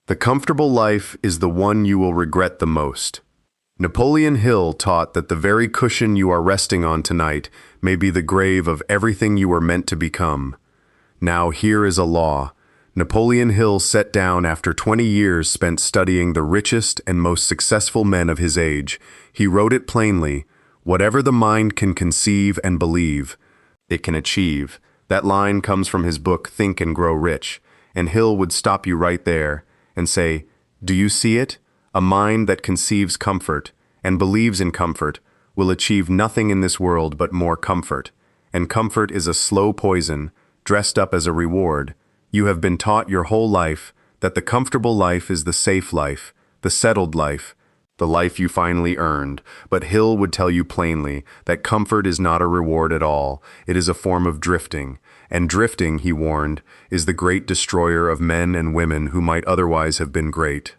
The comfortable life is the one you will regret the most. Napoleon Hill taught that the very cushion you are resting on tonight may be the grave of everything you were meant to become. Now here is a law. Napoleon Hill set down after 20 years spent studying the richest and most successful men of his age. He wrote it plainly, "Whatever the mind can conceive and believe, it can achieve." That line comes from his book Think and Grow Rich, and Hill would stop you right there and say, "Do you see it? A mind that conceives comfort and believes in comfort will achieve nothing in this world but more comfort. And comfort is a slow poison, dressed up as a reward. You have been taught your whole life that the comfortable life is the safe life, the settled life, the life you finally earned. But Hill would tell you plainly that comfort is not a reward at all. It is a form of drifting. And drifting, he warned, is the great destroyer of men and women who might otherwise have been great.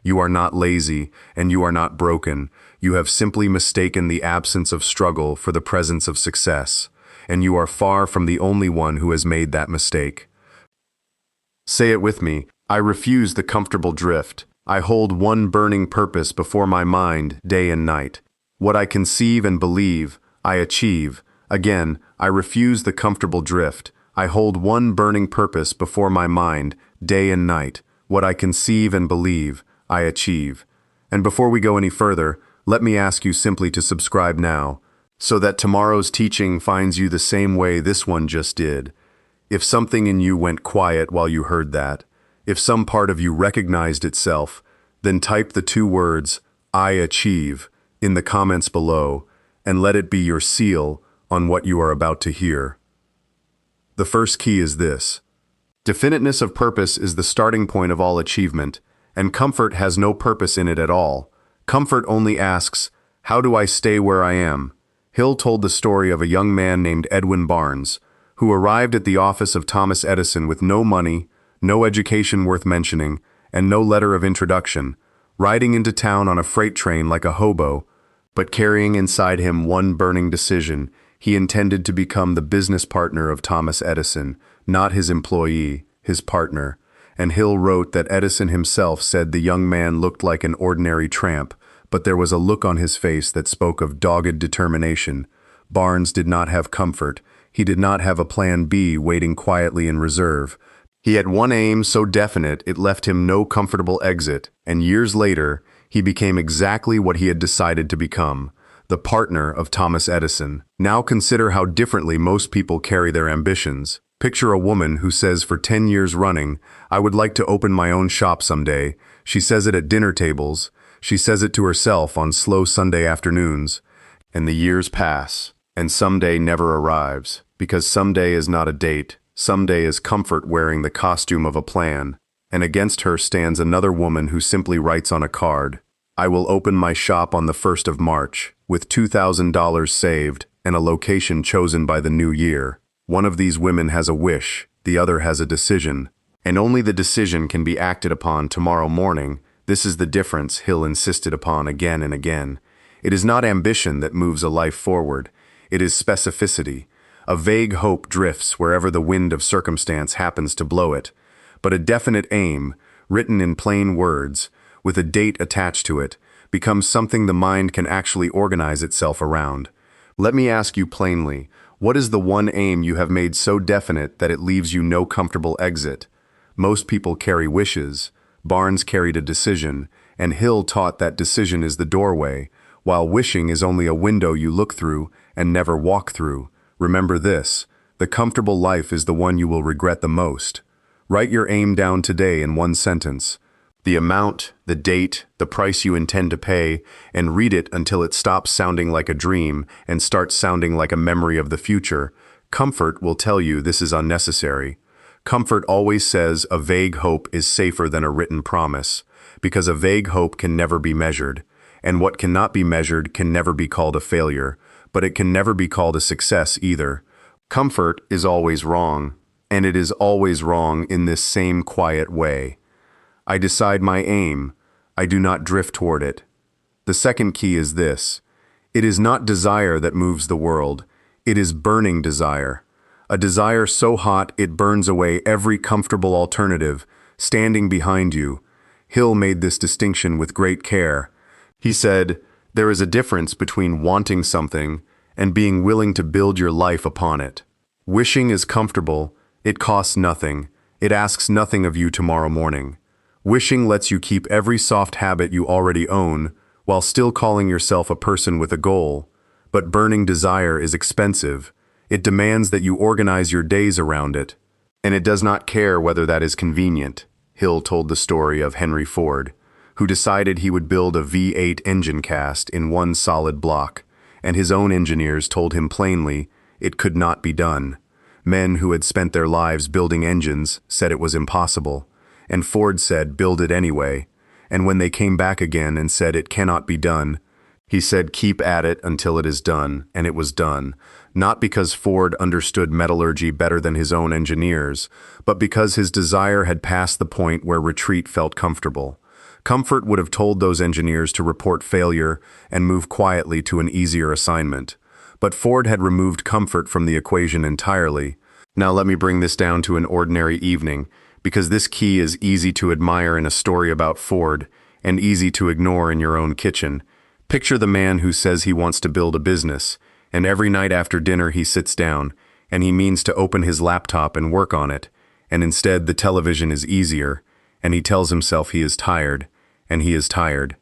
You are not lazy, and you are not broken. You have simply mistaken the absence of struggle for the presence of success. And you are far from the only one who has made that mistake. Say it with me. I refuse the comfortable drift. I hold one burning purpose before my mind, day and night. What I conceive and believe, I achieve. Again, I refuse the comfortable drift. I hold one burning purpose before my mind, day and night. What I conceive and believe, I achieve. And before we go any further, let me ask you simply to subscribe now, so that tomorrow's teaching finds you the same way this one just did. If something in you went quiet while you heard that, if some part of you recognized itself, then type the two words, "I achieve," in the comments below, and let it be your seal on what you are about to hear. The first key is this. Definiteness of purpose is the starting point of all achievement, and comfort has no purpose in it at all. Comfort only asks, "How do I stay where I am?" Hill told the story of a young man named Edwin Barnes, who arrived at the office of Thomas Edison with no money, no education worth mentioning, and no letter of introduction, riding into town on a freight train like a hobo, but carrying inside him one burning decision. He intended to become the business partner of Thomas Edison, not his employee, his partner. And Hill wrote that Edison himself said the young man looked like an ordinary tramp, but there was a look on his face that spoke of dogged determination. Barnes did not have comfort. He did not have a plan B waiting quietly in reserve. He had one aim so definite it left him no comfortable exit, and years later, he became exactly what he had decided to become, the partner of Thomas Edison. Now consider how differently most people carry their ambitions. Picture a woman who says for 10 years running, "I would like to open my own shop someday." She says it at dinner tables. She says it to herself on slow Sunday afternoons. And the years pass, and someday never arrives, because someday is not a date. Someday is comfort wearing the costume of a plan. And against her stands another woman who simply writes on a card, "I will open my shop on the 1st of March, with $2,000 saved and a location chosen by the new year." One of these women has a wish, the other has a decision, and only the decision can be acted upon tomorrow morning. This is the difference Hill insisted upon again and again. It is not ambition that moves a life forward. It is specificity. A vague hope drifts wherever the wind of circumstance happens to blow it. But a definite aim, written in plain words, with a date attached to it, becomes something the mind can actually organize itself around. Let me ask you plainly, what is the one aim you have made so definite that it leaves you no comfortable exit? Most people carry wishes. Barnes carried a decision, and Hill taught that decision is the doorway, while wishing is only a window you look through and never walk through. Remember this, the comfortable life is the one you will regret the most. Write your aim down today in one sentence. The amount, the date, the price you intend to pay, and read it until it stops sounding like a dream and starts sounding like a memory of the future. Comfort will tell you this is unnecessary. Comfort always says a vague hope is safer than a written promise, because a vague hope can never be measured, and what cannot be measured can never be called a failure, but it can never be called a success either. Comfort is always wrong, and it is always wrong in this same quiet way. I decide my aim. I do not drift toward it. The second key is this. It is not desire that moves the world. It is burning desire. A desire so hot it burns away every comfortable alternative, standing behind you. Hill made this distinction with great care. He said, "There is a difference between wanting something and being willing to build your life upon it. Wishing is comfortable, it costs nothing, it asks nothing of you tomorrow morning. Wishing lets you keep every soft habit you already own, while still calling yourself a person with a goal. But burning desire is expensive. It demands that you organize your days around it. And it does not care whether that is convenient." Hill told the story of Henry Ford, who decided he would build a V8 engine cast in one solid block, and his own engineers told him plainly it could not be done. Men who had spent their lives building engines said it was impossible, and Ford said, "Build it anyway." And when they came back again and said it cannot be done, he said, "Keep at it until it is done," and it was done. Not because Ford understood metallurgy better than his own engineers, but because his desire had passed the point where retreat felt comfortable. Comfort would have told those engineers to report failure and move quietly to an easier assignment. But Ford had removed comfort from the equation entirely. Now let me bring this down to an ordinary evening, because this key is easy to admire in a story about Ford and easy to ignore in your own kitchen. Picture the man who says he wants to build a business, and every night after dinner he sits down, and he means to open his laptop and work on it, and instead the television is easier, and he tells himself he is tired, and he is tired.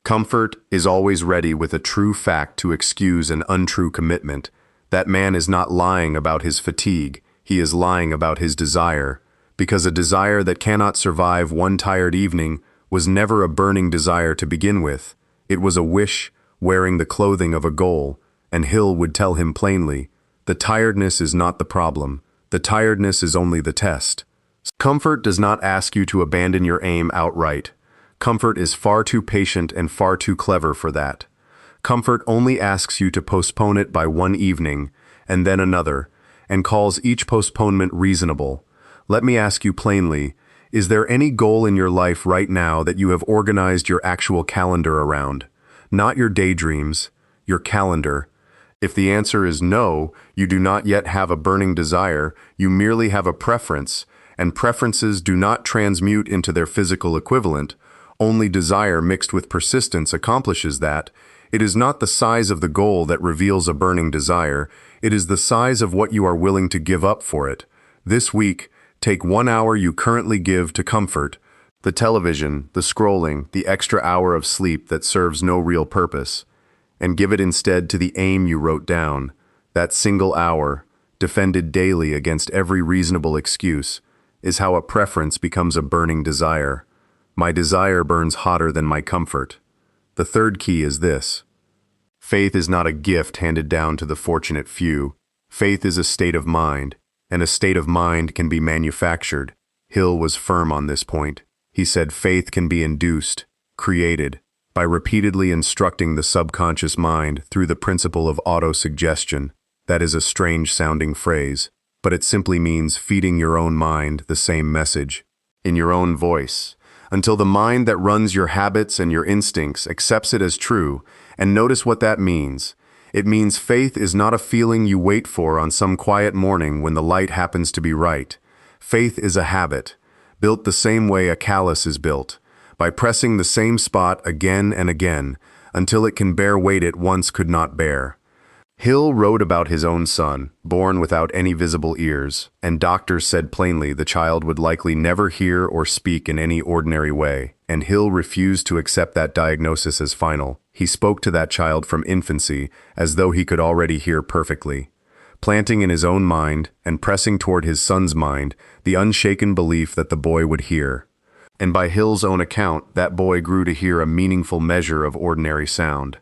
Comfort is always ready with a true fact to excuse an untrue commitment. That man is not lying about his fatigue, he is lying about his desire, because a desire that cannot survive one tired evening was never a burning desire to begin with. It was a wish wearing the clothing of a goal, and Hill would tell him plainly, the tiredness is not the problem, the tiredness is only the test. Comfort does not ask you to abandon your aim outright. Comfort is far too patient and far too clever for that. Comfort only asks you to postpone it by one evening, and then another, and calls each postponement reasonable. Let me ask you plainly, is there any goal in your life right now that you have organized your actual calendar around? Not your daydreams, your calendar. If the answer is no, you do not yet have a burning desire, you merely have a preference, and preferences do not transmute into their physical equivalent. Only desire mixed with persistence accomplishes that. It is not the size of the goal that reveals a burning desire, it is the size of what you are willing to give up for it. This week, take 1 hour you currently give to comfort, the television, the scrolling, the extra hour of sleep that serves no real purpose, and give it instead to the aim you wrote down. That single hour, defended daily against every reasonable excuse, is how a preference becomes a burning desire. My desire burns hotter than my comfort. The third key is this. Faith is not a gift handed down to the fortunate few. Faith is a state of mind, and a state of mind can be manufactured. Hill was firm on this point. He said faith can be induced, created, by repeatedly instructing the subconscious mind through the principle of autosuggestion. That is a strange-sounding phrase, but it simply means feeding your own mind the same message, in your own voice, until the mind that runs your habits and your instincts accepts it as true. And notice what that means. It means faith is not a feeling you wait for on some quiet morning when the light happens to be right. Faith is a habit, built the same way a callus is built, by pressing the same spot again and again, until it can bear weight it once could not bear. Hill wrote about his own son, born without any visible ears, and doctors said plainly the child would likely never hear or speak in any ordinary way, and Hill refused to accept that diagnosis as final. He spoke to that child from infancy as though he could already hear perfectly, planting in his own mind and pressing toward his son's mind the unshaken belief that the boy would hear. And by Hill's own account, that boy grew to hear a meaningful measure of ordinary sound.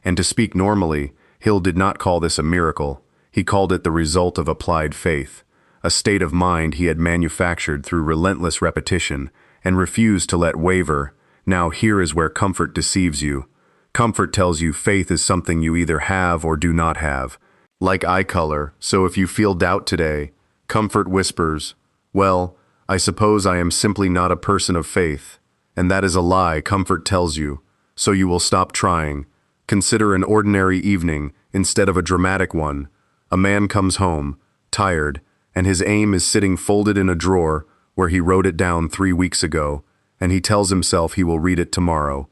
And to speak normally, Hill did not call this a miracle. He called it the result of applied faith, a state of mind he had manufactured through relentless repetition and refused to let waver. Now here is where comfort deceives you. Comfort tells you faith is something you either have or do not have. Like eye color, so if you feel doubt today, comfort whispers, well, I suppose I am simply not a person of faith. And that is a lie comfort tells you, so you will stop trying. Consider an ordinary evening instead of a dramatic one. A man comes home, tired, and his aim is sitting folded in a drawer where he wrote it down 3 weeks ago, and he tells himself he will read it tomorrow.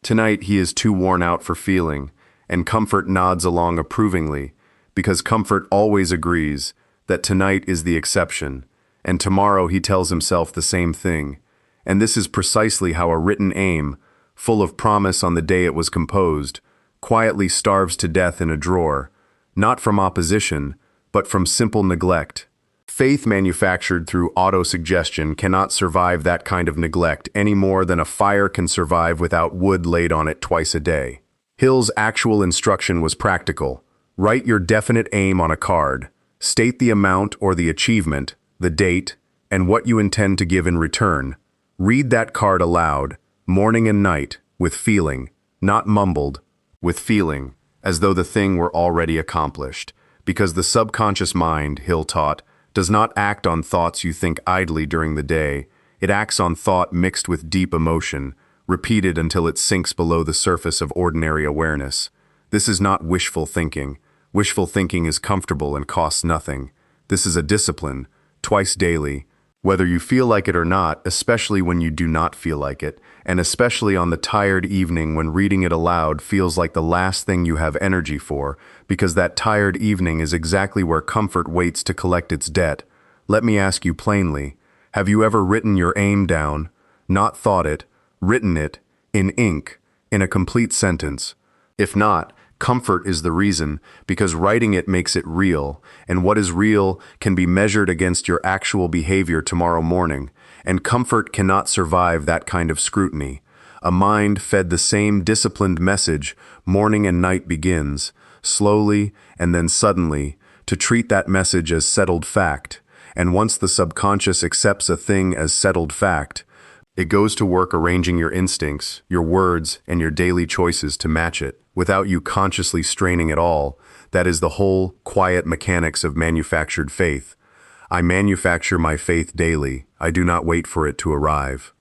Tonight he is too worn out for feeling, and comfort nods along approvingly, because comfort always agrees that tonight is the exception, and tomorrow he tells himself the same thing. And this is precisely how a written aim, full of promise on the day it was composed, quietly starves to death in a drawer, not from opposition, but from simple neglect. Faith manufactured through autosuggestion cannot survive that kind of neglect any more than a fire can survive without wood laid on it twice a day. Hill's actual instruction was practical. Write your definite aim on a card. State the amount or the achievement, the date, and what you intend to give in return. Read that card aloud, morning and night, with feeling, not mumbled, with feeling, as though the thing were already accomplished. Because the subconscious mind, Hill taught, does not act on thoughts you think idly during the day. It acts on thought mixed with deep emotion, repeated until it sinks below the surface of ordinary awareness. This is not wishful thinking. Wishful thinking is comfortable and costs nothing. This is a discipline, twice daily, whether you feel like it or not, especially when you do not feel like it, and especially on the tired evening when reading it aloud feels like the last thing you have energy for, because that tired evening is exactly where comfort waits to collect its debt. Let me ask you plainly, have you ever written your aim down, not thought it, written it, in ink, in a complete sentence? If not, comfort is the reason, because writing it makes it real, and what is real can be measured against your actual behavior tomorrow morning, and comfort cannot survive that kind of scrutiny. A mind fed the same disciplined message, morning and night begins, slowly and then suddenly, to treat that message as settled fact, and once the subconscious accepts a thing as settled fact, it goes to work arranging your instincts, your words, and your daily choices to match it, without you consciously straining at all. That is the whole quiet mechanics of manufactured faith. I manufacture my faith daily. I do not wait for it to arrive.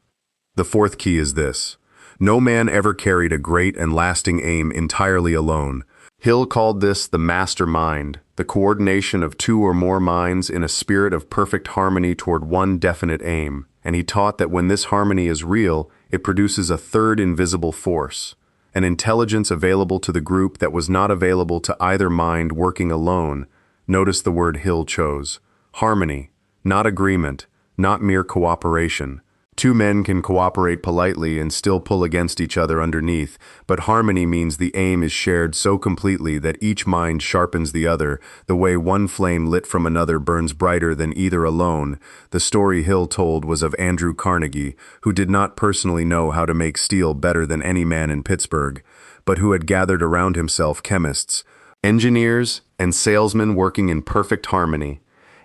The fourth key is this. No man ever carried a great and lasting aim entirely alone. Hill called this the master mind, the coordination of two or more minds in a spirit of perfect harmony toward one definite aim. And he taught that when this harmony is real, it produces a third invisible force, an intelligence available to the group that was not available to either mind working alone. Notice the word Hill chose. Harmony, not agreement, not mere cooperation. Two men can cooperate politely and still pull against each other underneath, but harmony means the aim is shared so completely that each mind sharpens the other, the way one flame lit from another burns brighter than either alone. The story Hill told was of Andrew Carnegie, who did not personally know how to make steel better than any man in Pittsburgh, but who had gathered around himself chemists, engineers, and salesmen working in perfect harmony.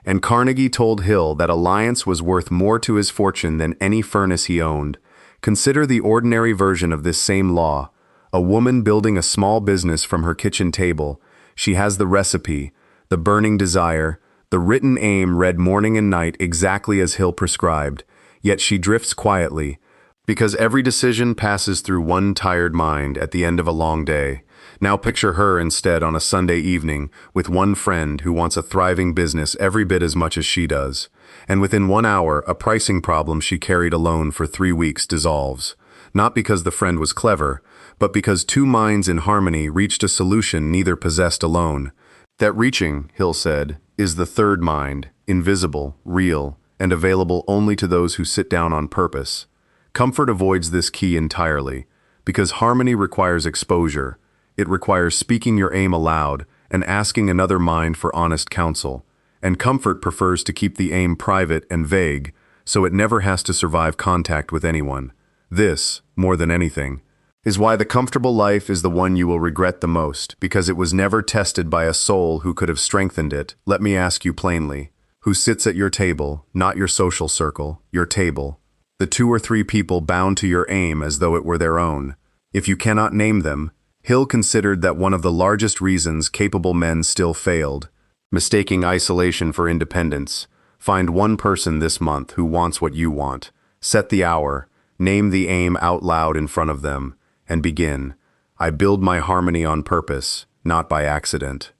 And Carnegie told Hill that alliance was worth more to his fortune than any furnace he owned. Consider the ordinary version of this same law. A woman building a small business from her kitchen table. She has the recipe, the burning desire, the written aim read morning and night exactly as Hill prescribed. Yet she drifts quietly, because every decision passes through one tired mind at the end of a long day. Now picture her instead on a Sunday evening with one friend who wants a thriving business every bit as much as she does. And within 1 hour, a pricing problem she carried alone for 3 weeks dissolves. Not because the friend was clever, but because two minds in harmony reached a solution neither possessed alone. That reaching, Hill said, is the third mind, invisible, real, and available only to those who sit down on purpose. Comfort avoids this key entirely, because harmony requires exposure. It requires speaking your aim aloud and asking another mind for honest counsel. And comfort prefers to keep the aim private and vague, so it never has to survive contact with anyone. This, more than anything, is why the comfortable life is the one you will regret the most, because it was never tested by a soul who could have strengthened it. Let me ask you plainly, who sits at your table, not your social circle, your table, the 2 or 3 people bound to your aim as though it were their own? If you cannot name them, Hill considered that one of the largest reasons capable men still failed, mistaking isolation for independence. Find one person this month who wants what you want. Set the hour, name the aim out loud in front of them, and begin. I build my harmony on purpose, not by accident.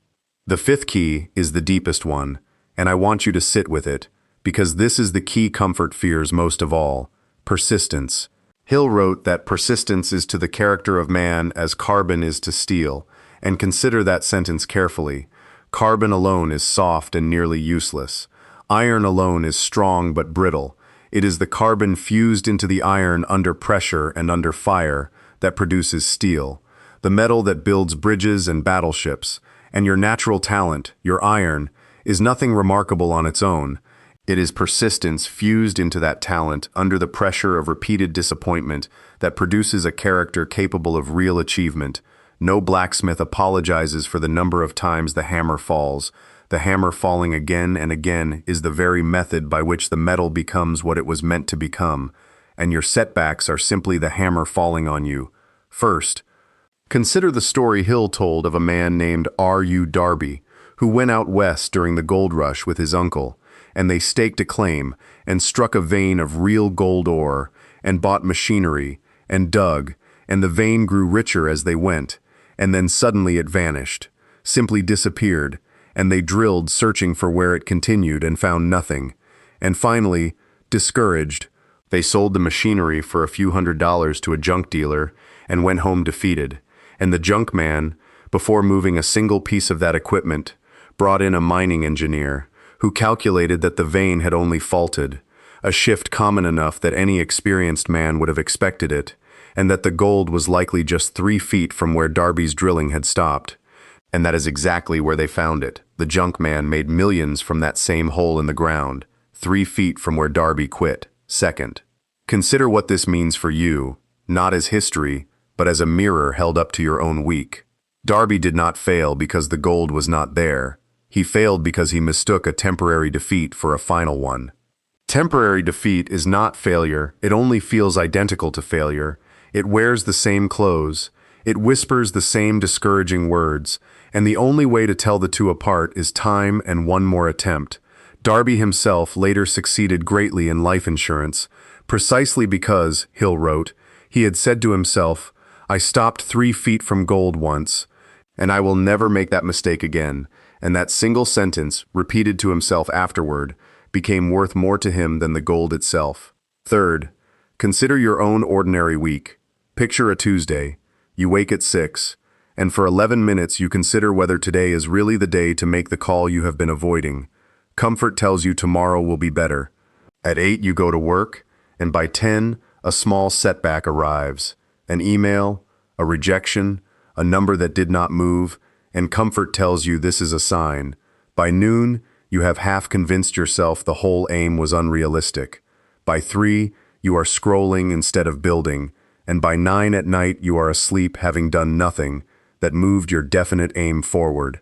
The 5th key is the deepest one, and I want you to sit with it, because this is the key comfort fears most of all, Persistence. Hill wrote that persistence is to the character of man as carbon is to steel, and consider that sentence carefully. Carbon alone is soft and nearly useless. Iron alone is strong but brittle. It is the carbon fused into the iron under pressure and under fire that produces steel, the metal that builds bridges and battleships. And your natural talent, your iron, is nothing remarkable on its own. It is persistence fused into that talent under the pressure of repeated disappointment that produces a character capable of real achievement. No blacksmith apologizes for the number of times the hammer falls. The hammer falling again and again is the very method by which the metal becomes what it was meant to become, and your setbacks are simply the hammer falling on you. First, consider the story Hill told of a man named R.U. Darby, who went out west during the gold rush with his uncle, and they staked a claim and struck a vein of real gold ore and bought machinery and dug, and the vein grew richer as they went, and then suddenly it vanished, simply disappeared, and they drilled searching for where it continued and found nothing. And finally, discouraged, they sold the machinery for a few $100s to a junk dealer and went home defeated. And the junk man, before moving a single piece of that equipment, brought in a mining engineer who calculated that the vein had only faulted, a shift common enough that any experienced man would have expected it, and that the gold was likely just 3 feet from where Darby's drilling had stopped. And that is exactly where they found it. The junk man made millions from that same hole in the ground, 3 feet from where Darby quit. Second, consider what this means for you, not as history, but as a mirror held up to your own week. Darby did not fail because the gold was not there. He failed because he mistook a temporary defeat for a final one. Temporary defeat is not failure. It only feels identical to failure. It wears the same clothes. It whispers the same discouraging words. And the only way to tell the two apart is time and one more attempt. Darby himself later succeeded greatly in life insurance, precisely because, Hill wrote, he had said to himself, "I stopped 3 feet from gold once, and I will never make that mistake again." And that single sentence, repeated to himself afterward, became worth more to him than the gold itself. Third, consider your own ordinary week. Picture a Tuesday. You wake at 6, and for 11 minutes you consider whether today is really the day to make the call you have been avoiding. Comfort tells you tomorrow will be better. At 8 you go to work, and by 10 a small setback arrives. An email, a rejection, a number that did not move, and comfort tells you this is a sign. By noon, you have half convinced yourself the whole aim was unrealistic. By 3, you are scrolling instead of building, and by 9 at night you are asleep having done nothing that moved your definite aim forward.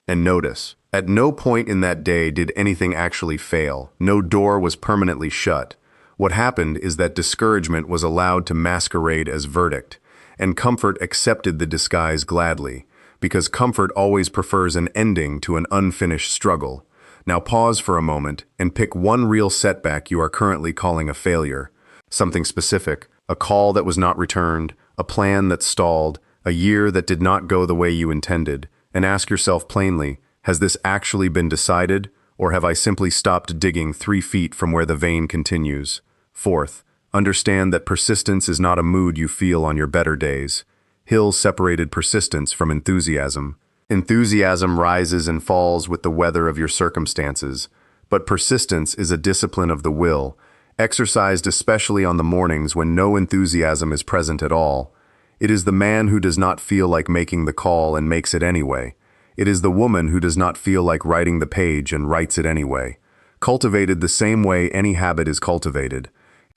And notice, at no point in that day did anything actually fail. No door was permanently shut. What happened is that discouragement was allowed to masquerade as verdict, and comfort accepted the disguise gladly, because comfort always prefers an ending to an unfinished struggle. Now pause for a moment and pick one real setback you are currently calling a failure. Something specific, a call that was not returned, a plan that stalled, a year that did not go the way you intended, and ask yourself plainly, has this actually been decided, or have I simply stopped digging 3 feet from where the vein continues? Fourth, understand that persistence is not a mood you feel on your better days. Hill separated persistence from enthusiasm. Enthusiasm rises and falls with the weather of your circumstances, but persistence is a discipline of the will, exercised especially on the mornings when no enthusiasm is present at all. It is the man who does not feel like making the call and makes it anyway. It is the woman who does not feel like writing the page and writes it anyway. Cultivated the same way any habit is cultivated.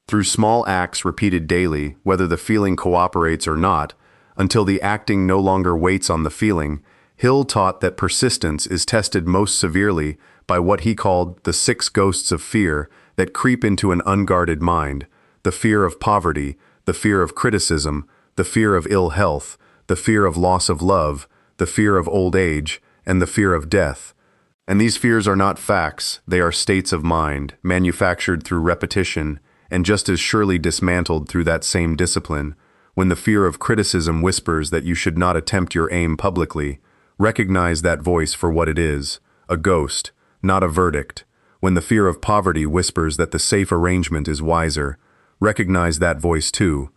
Through small acts repeated daily, whether the feeling cooperates or not, until the acting no longer waits on the feeling, Hill taught that persistence is tested most severely by what he called the 6 ghosts of fear that creep into an unguarded mind: the fear of poverty, the fear of criticism, the fear of ill health, the fear of loss of love, the fear of old age, and the fear of death. And these fears are not facts, they are states of mind, manufactured through repetition, and just as surely dismantled through that same discipline. When the fear of criticism whispers that you should not attempt your aim publicly, recognize that voice for what it is, a ghost, not a verdict. When the fear of poverty whispers that the safe arrangement is wiser, Recognize that voice too.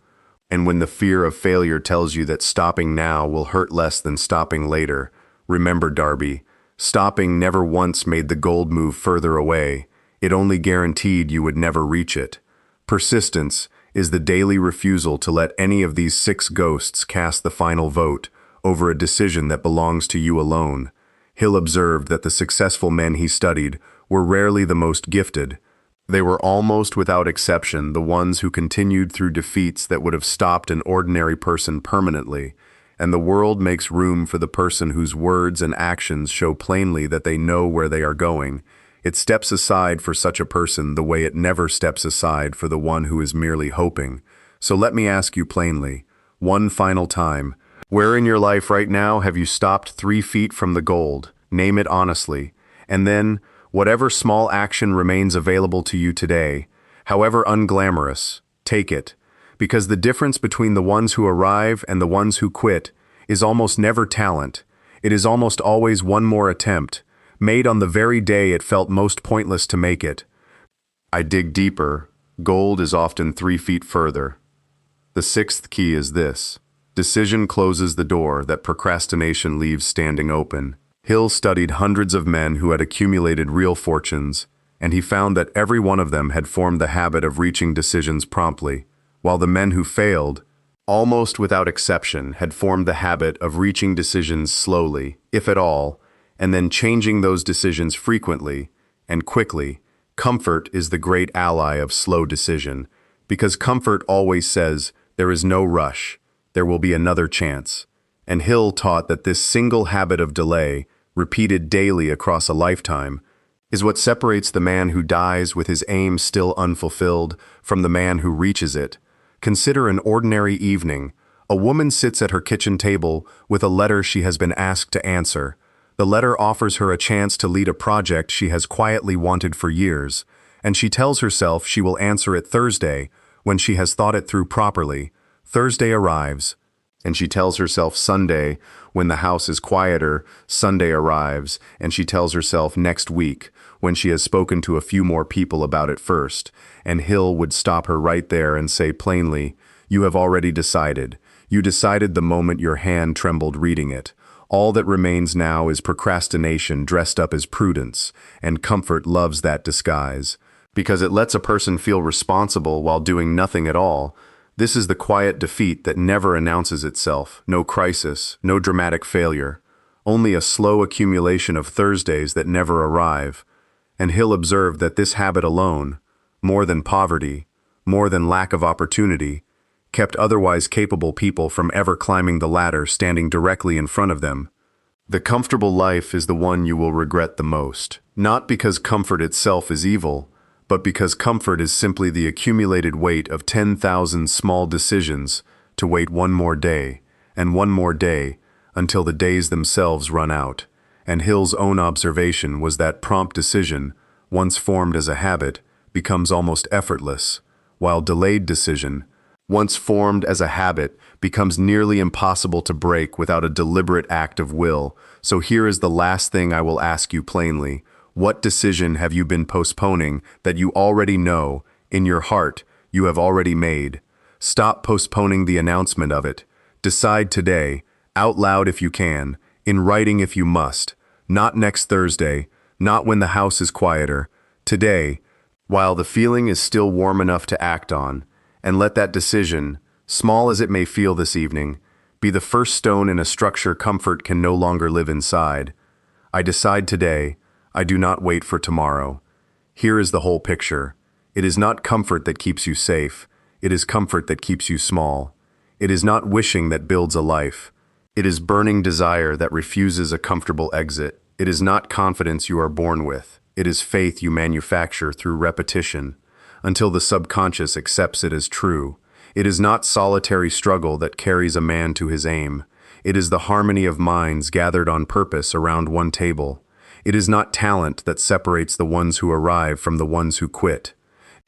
And when the fear of failure tells you that stopping now will hurt less than stopping later, remember, Darby, stopping never once made the gold move further away. It only guaranteed you would never reach it. Persistence is the daily refusal to let any of these 6 ghosts cast the final vote over a decision that belongs to you alone. Hill observed that the successful men he studied were rarely the most gifted. They were almost without exception the ones who continued through defeats that would have stopped an ordinary person permanently, and the world makes room for the person whose words and actions show plainly that they know where they are going. It steps aside for such a person the way it never steps aside for the one who is merely hoping. So let me ask you plainly, one final time, where in your life right now have you stopped 3 feet from the gold? Name it honestly. And then, whatever small action remains available to you today, however unglamorous, take it. Because the difference between the ones who arrive and the ones who quit is almost never talent. It is almost always one more attempt, made on the very day it felt most pointless to make it. I dig deeper. Gold is often 3 feet further. The 6th key is this. Decision closes the door that procrastination leaves standing open. Hill studied hundreds of men who had accumulated real fortunes, and he found that every one of them had formed the habit of reaching decisions promptly, while the men who failed, almost without exception, had formed the habit of reaching decisions slowly, if at all, and then changing those decisions frequently and quickly. Comfort is the great ally of slow decision, because comfort always says, there is no rush, there will be another chance. And Hill taught that this single habit of delay, repeated daily across a lifetime, is what separates the man who dies with his aim still unfulfilled from the man who reaches it. Consider an ordinary evening. A woman sits at her kitchen table with a letter she has been asked to answer. The letter offers her a chance to lead a project she has quietly wanted for years, and she tells herself she will answer it Thursday when she has thought it through properly. Thursday arrives, and she tells herself Sunday when the house is quieter. Sunday arrives, and she tells herself next week when she has spoken to a few more people about it first. And Hill would stop her right there and say plainly, you have already decided. You decided the moment your hand trembled reading it. All that remains now is procrastination dressed up as prudence, and comfort loves that disguise, because it lets a person feel responsible while doing nothing at all. This is the quiet defeat that never announces itself, no crisis, no dramatic failure, only a slow accumulation of Thursdays that never arrive. And Hill observed that this habit alone, more than poverty, more than lack of opportunity, kept otherwise capable people from ever climbing the ladder standing directly in front of them. The comfortable life is the one you will regret the most, not because comfort itself is evil, but because comfort is simply the accumulated weight of 10,000 small decisions to wait one more day, and one more day, until the days themselves run out. And Hill's own observation was that prompt decision, once formed as a habit, becomes almost effortless, while delayed decision, once formed as a habit, becomes nearly impossible to break without a deliberate act of will. So here is the last thing I will ask you plainly. What decision have you been postponing that you already know, in your heart, you have already made? Stop postponing the announcement of it. Decide today, out loud if you can, in writing if you must, not next Thursday, not when the house is quieter, today, while the feeling is still warm enough to act on, and let that decision, small as it may feel this evening, be the first stone in a structure comfort can no longer live inside. I decide today. I do not wait for tomorrow. Here is the whole picture. It is not comfort that keeps you safe. It is comfort that keeps you small. It is not wishing that builds a life. It is burning desire that refuses a comfortable exit. It is not confidence you are born with. It is faith you manufacture through repetition, until the subconscious accepts it as true. It is not solitary struggle that carries a man to his aim. It is the harmony of minds gathered on purpose around one table. It is not talent that separates the ones who arrive from the ones who quit.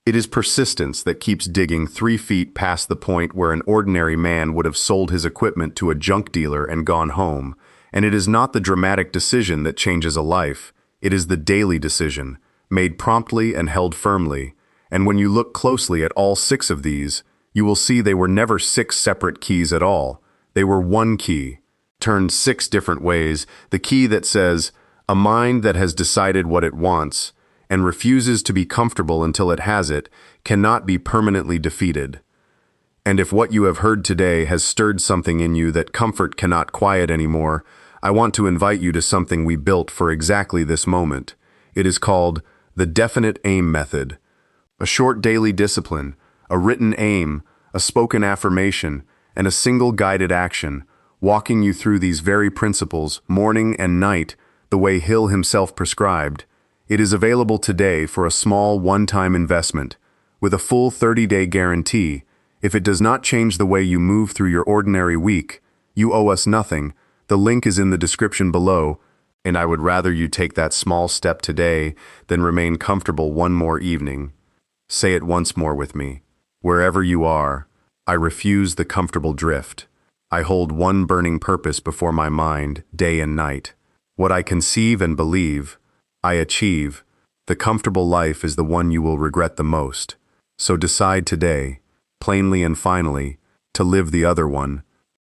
It is persistence that keeps digging 3 feet past the point where an ordinary man would have sold his equipment to a junk dealer and gone home. And it is not the dramatic decision that changes a life. It is the daily decision, made promptly and held firmly. And when you look closely at all 6 of these, you will see they were never 6 separate keys at all. They were one key, turned 6 different ways, the key that says, a mind that has decided what it wants and refuses to be comfortable until it has it cannot be permanently defeated. And if what you have heard today has stirred something in you that comfort cannot quiet anymore, I want to invite you to something we built for exactly this moment. It is called the Definite Aim Method. A short daily discipline, a written aim, a spoken affirmation, and a single guided action, walking you through these very principles, morning and night, the way Hill himself prescribed. It is available today for a small one-time investment, with a full 30-day guarantee. If it does not change the way you move through your ordinary week, you owe us nothing. The link is in the description below, and I would rather you take that small step today than remain comfortable one more evening. Say it once more with me. Wherever you are, I refuse the comfortable drift. I hold one burning purpose before my mind, day and night. What I conceive and believe, I achieve. The comfortable life is the one you will regret the most. So decide today, plainly and finally, to live the other one,